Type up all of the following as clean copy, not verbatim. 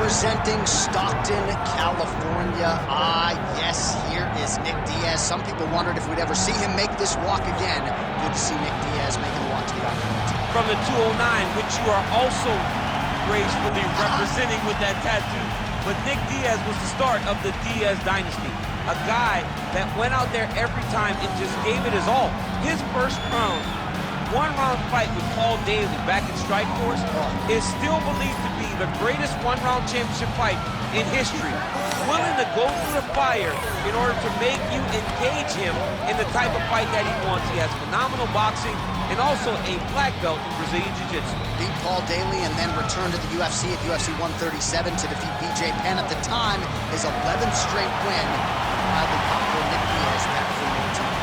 Representing Stockton, California. Yes, here is Nick Diaz. Some people wondered if we'd ever see him make this walk again. Good to see Nick Diaz making the walk to the octagon. From the 209, which you are also gracefully representing with that tattoo. But Nick Diaz was the start of the Diaz dynasty. A guy that went out there every time and just gave it his all. His first one-round fight with Paul Daly back in Strikeforce is still believed to be the greatest one-round championship fight in history. Willing to go through the fire in order to make you engage him in the type of fight that he wants. He has phenomenal boxing and also a black belt in Brazilian Jiu-Jitsu. Beat Paul Daly and then returned to the UFC at UFC 137 to defeat BJ Penn. At the time, his 11th straight win. Wildly popular Nick Diaz back from 18.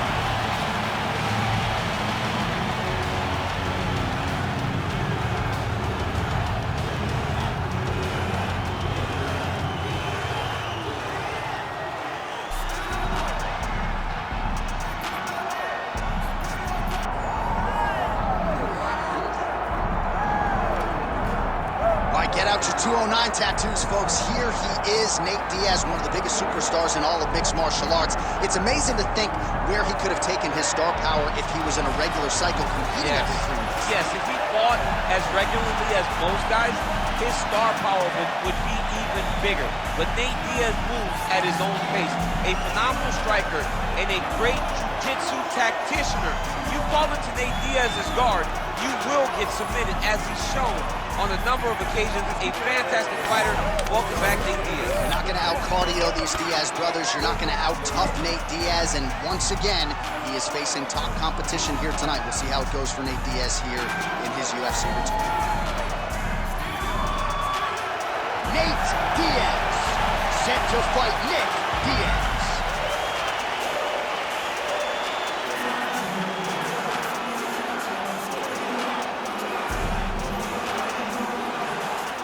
Get out your 209 tattoos, folks. Here he is, Nate Diaz, one of the biggest superstars in all of mixed martial arts. It's amazing to think where he could have taken his star power if he was in a regular cycle competing every 3 months. Yes, if he fought as regularly as most guys, his star power would be even bigger. But Nate Diaz moves at his own pace. A phenomenal striker and a great jiu-jitsu tacticianer. You fall into Nate Diaz's guard, you will get submitted, as he's shown on a number of occasions. A fantastic fighter. Welcome back, Nate Diaz. You're not going to out-cardio these Diaz brothers. You're not going to out-tough Nate Diaz. And once again, he is facing top competition here tonight. We'll see how it goes for Nate Diaz here in his UFC return. Nate Diaz, set to fight Nick Diaz.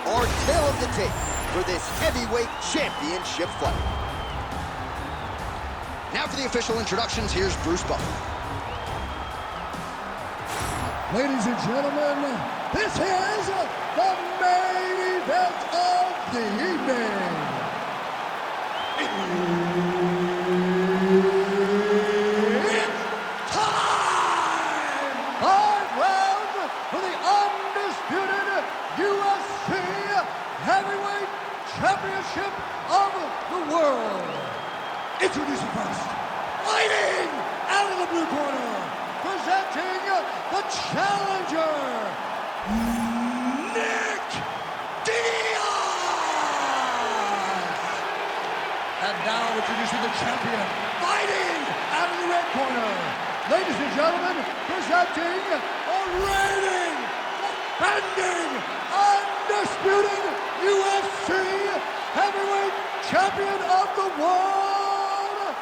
Our tale of the tape for this heavyweight championship fight. Now for the official introductions, here's Bruce Buffer. Ladies and gentlemen, this is the main event of the evening. It's time! 5 rounds for the undisputed UFC Heavyweight Championship of the world. Introducing first, fighting out of the blue corner, presenting the challenger, Nick Diaz! And now introducing the champion, fighting out of the red corner, ladies and gentlemen, presenting a reigning, defending, undisputed UFC Heavyweight Champion of the world,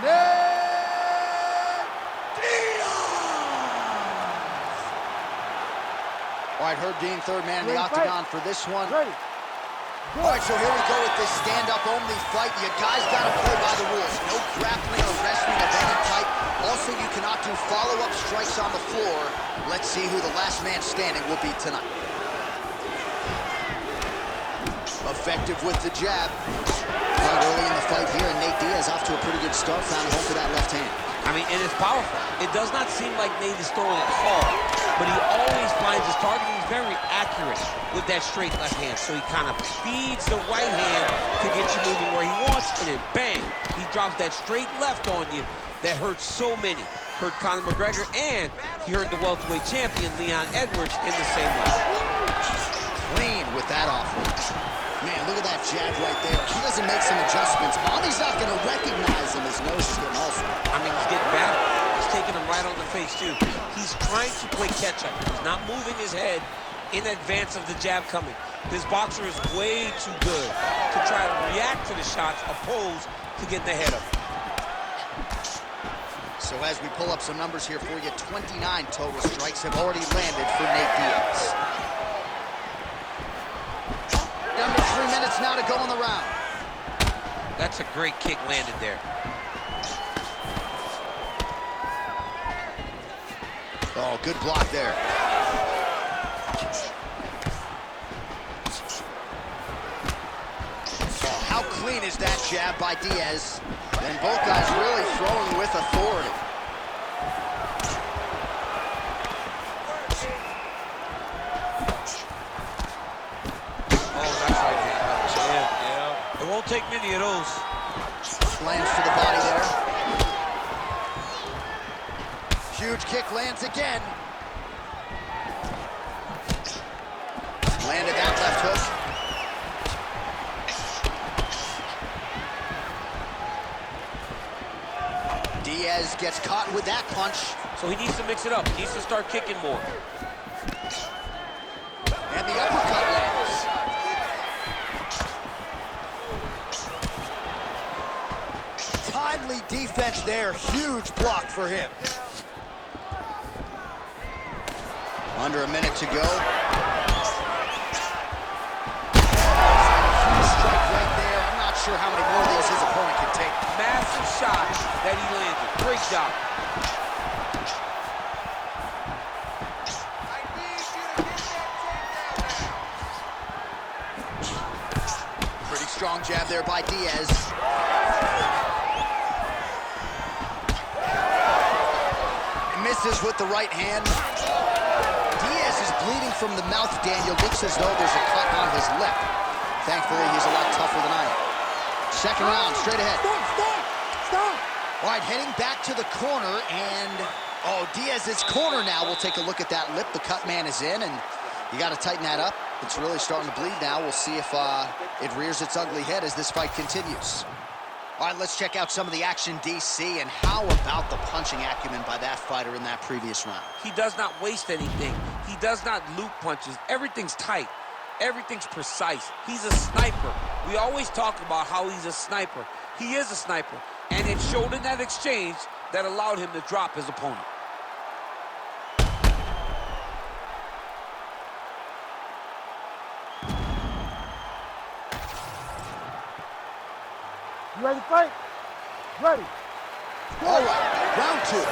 Nick Diaz! All right, Herb Dean, third man in the octagon for this one. Ready. All right, so here we go with this stand-up only fight. You guys got to play by the rules. No grappling or wrestling of any type. Also, you cannot do follow-up strikes on the floor. Let's see who the last man standing will be tonight. Effective with the jab. Early in the fight here, and Nate Diaz off to a pretty good start. Found a home for that left hand. I mean, and it's powerful. It does not seem like Nate is throwing it hard, but he always finds his target. He's very accurate with that straight left hand. So he kind of feeds the right hand to get you moving where he wants, and then bang, he drops that straight left on you that hurts so many. Hurt Conor McGregor, and he hurt the welterweight champion, Leon Edwards, in the same way. Clean with that offense. Man, look at that jab right there. He doesn't make some adjustments. Bobby's not going to recognize him. His nose is getting all swept. I mean, he's getting battered. He's taking him right on the face, too. He's trying to play catch-up. He's not moving his head in advance of the jab coming. This boxer is way too good to try to react to the shots opposed to getting ahead of him. So as we pull up some numbers here for you, 29 total strikes have already landed for Nate Diaz. Under 3 minutes now to go in the round. That's a great kick landed there. Oh, good block there. clean as that jab by Diaz. And both guys really throwing with authority. Oh, that's right hand. Yeah. It won't take many of those. Lands to the body there. Huge kick lands again. Landed that left hook. Diaz gets caught with that punch. So he needs to mix it up. He needs to start kicking more. And the uppercut lands. Timely defense there. Huge block for him. Under a minute to go. Huge strike right there. I'm not sure how many more of these his opponent can take. Massive shot that he landed. Great job. Pretty strong jab there by Diaz. Misses with the right hand. Diaz is bleeding from the mouth, Daniel. Looks as though there's a cut on his lip. Thankfully, he's a lot tougher than I am. Second round, straight ahead. Stop! All right, heading back to the corner, and Diaz's corner now. We'll take a look at that lip. The cut man is in, and you got to tighten that up. It's really starting to bleed now. We'll see if it rears its ugly head as this fight continues. All right, let's check out some of the action, DC, and how about the punching acumen by that fighter in that previous round? He does not waste anything. He does not loop punches. Everything's tight. Everything's precise. He's a sniper. We always talk about how he's a sniper. He is a sniper. And it showed in that exchange that allowed him to drop his opponent. You ready to fight? Ready. All right, round two.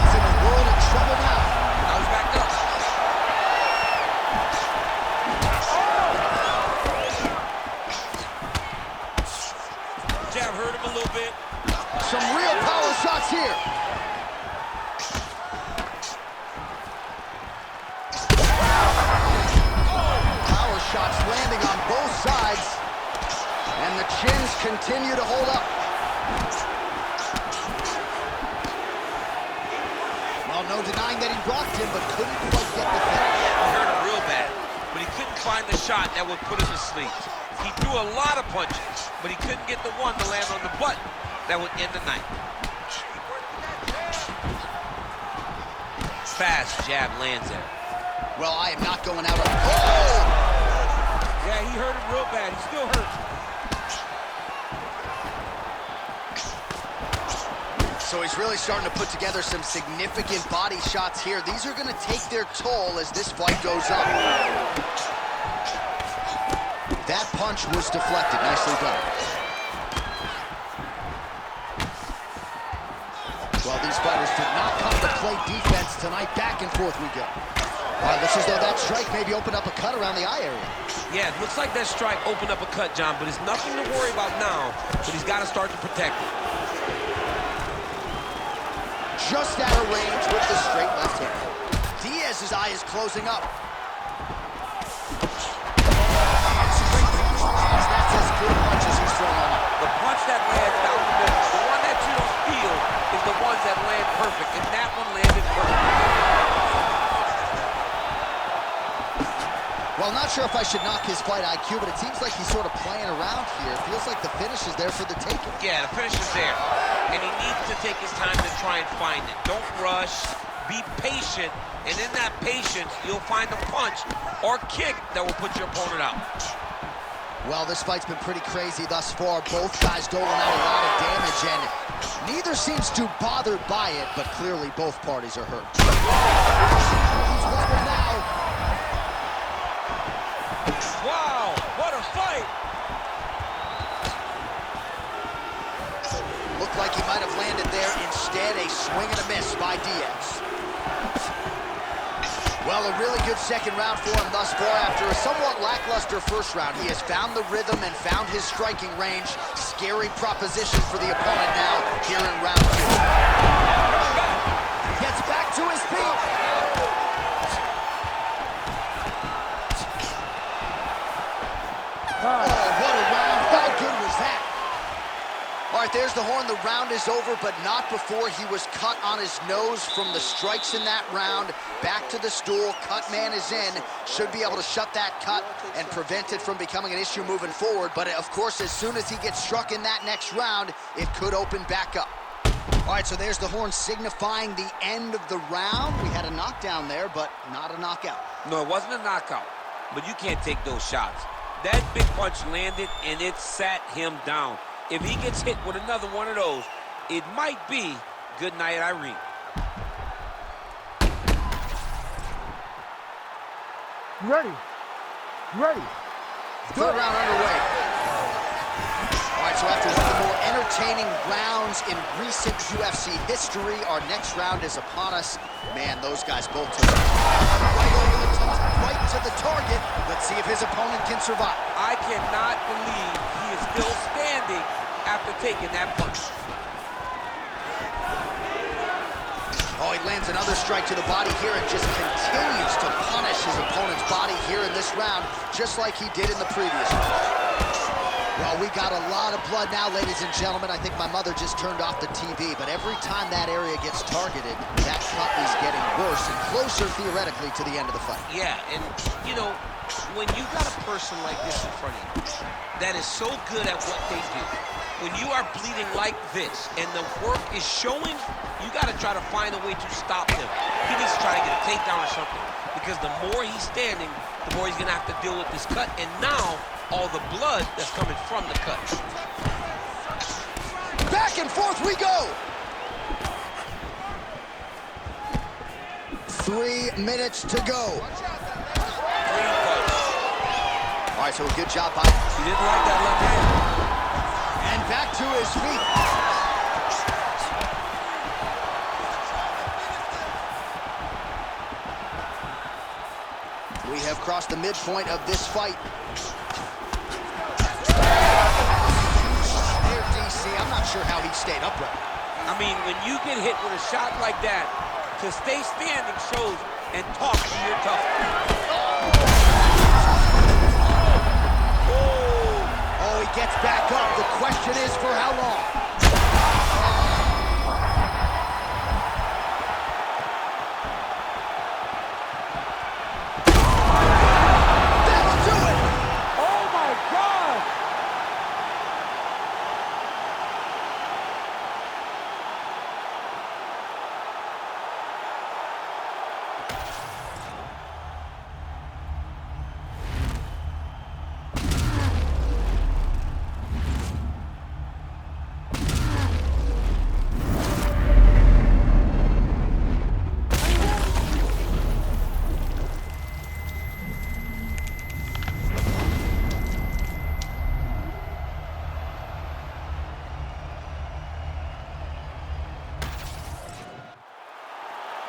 He's in a world of trouble now. Now he's backed up. Jab hurt him a little bit. Some real power shots here. Power shots landing on both sides. And the chins continue to hold up. Well, no denying that he rocked him, but couldn't quite get the finish. He hurt him real bad, but he couldn't find the shot that would put him to sleep. He threw a lot of punches, but he couldn't get the one to land on the button that would end the night. Fast jab lands there. Well, I am not going out on... Oh! Yeah, he hurt him real bad. He's still hurt. So he's really starting to put together some significant body shots here. These are going to take their toll as this fight goes up. That punch was deflected. Nicely done. Well, these fighters did not come to play defense tonight. Back and forth we go. All right, looks as though that strike maybe opened up a cut around the eye area. Yeah, it looks like that strike opened up a cut, John, but it's nothing to worry about now, but he's got to start to protect it. Just out of range with the straight left hand. Diaz's eye is closing up. That's as good a punch as he's thrown on. The punch that lands down the middle, the one that you don't feel, is the ones that land perfect, and that one landed perfect. Well, not sure if I should knock his fight IQ, but it seems like he's sort of playing around here. It feels like the finish is there for the taking. Yeah, the finish is there, and he needs to take his time to try and find it. Don't rush, be patient, and in that patience, you'll find a punch or kick that will put your opponent out. Well, this fight's been pretty crazy thus far. Both guys doling out a lot of damage, and neither seems too bothered by it, but clearly both parties are hurt. He's level now. Wow, what a fight! Looked like he might have landed there. Instead, a swing and a miss by Diaz. Well, a really good second round for him thus far. After a somewhat lackluster first round, he has found the rhythm and found his striking range. Scary proposition for the opponent now here in round 2. Gets back to his feet. Oh, what a round. How good was that? All right, there's the horn. The round is over, but not before he was cut on his nose from the strikes in that round. Back to the stool. Cut man is in. Should be able to shut that cut and prevent it from becoming an issue moving forward. But, of course, as soon as he gets struck in that next round, it could open back up. All right, so there's the horn signifying the end of the round. We had a knockdown there, but not a knockout. No, it wasn't a knockout, but you can't take those shots. That big punch landed, and it sat him down. If he gets hit with another one of those, it might be good night, Irene. Ready. Ready. Third round underway. All right, so after one of the more entertaining rounds in recent UFC history, our next round is upon us. Man, those guys both took it right over the top, right to the target. Let's see if his opponent can survive. I cannot believe he is still standing after taking that punch. Oh, he lands another strike to the body here and just continues to punish his opponent's body here in this round, just like he did in the previous one. Well, we got a lot of blood now, ladies and gentlemen. I think my mother just turned off the TV, but every time that area gets targeted, that cut is getting worse and closer, theoretically, to the end of the fight. Yeah, and, you know, when you got a person like this in front of you that is so good at what they do, when you are bleeding like this and the work is showing, you got to try to find a way to stop him. He needs to try to get a takedown or something, because the more he's standing, the more he's going to have to deal with this cut, and now all the blood that's coming from the cut. Back and forth we go. 3 minutes to go. All right, so a good job by... He didn't like that left hand. And back to his feet. We have crossed the midpoint of this fight. There, DC, I'm not sure how he stayed upright. I mean, when you get hit with a shot like that, to stay standing shows and talk to your toughness. Oh, he gets back up. The question is for how long? That'll do it! Oh my God!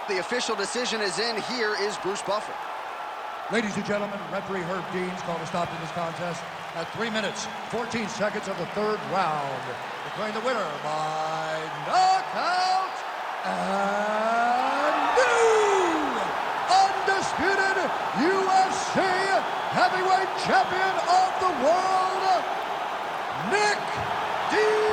The official decision is in. Here is Bruce Buffer. Ladies and gentlemen, referee Herb Dean's called a stop to this contest at 3 minutes, 14 seconds of the third round, declaring the winner by knockout and new undisputed UFC heavyweight champion of the world, Nick Diaz.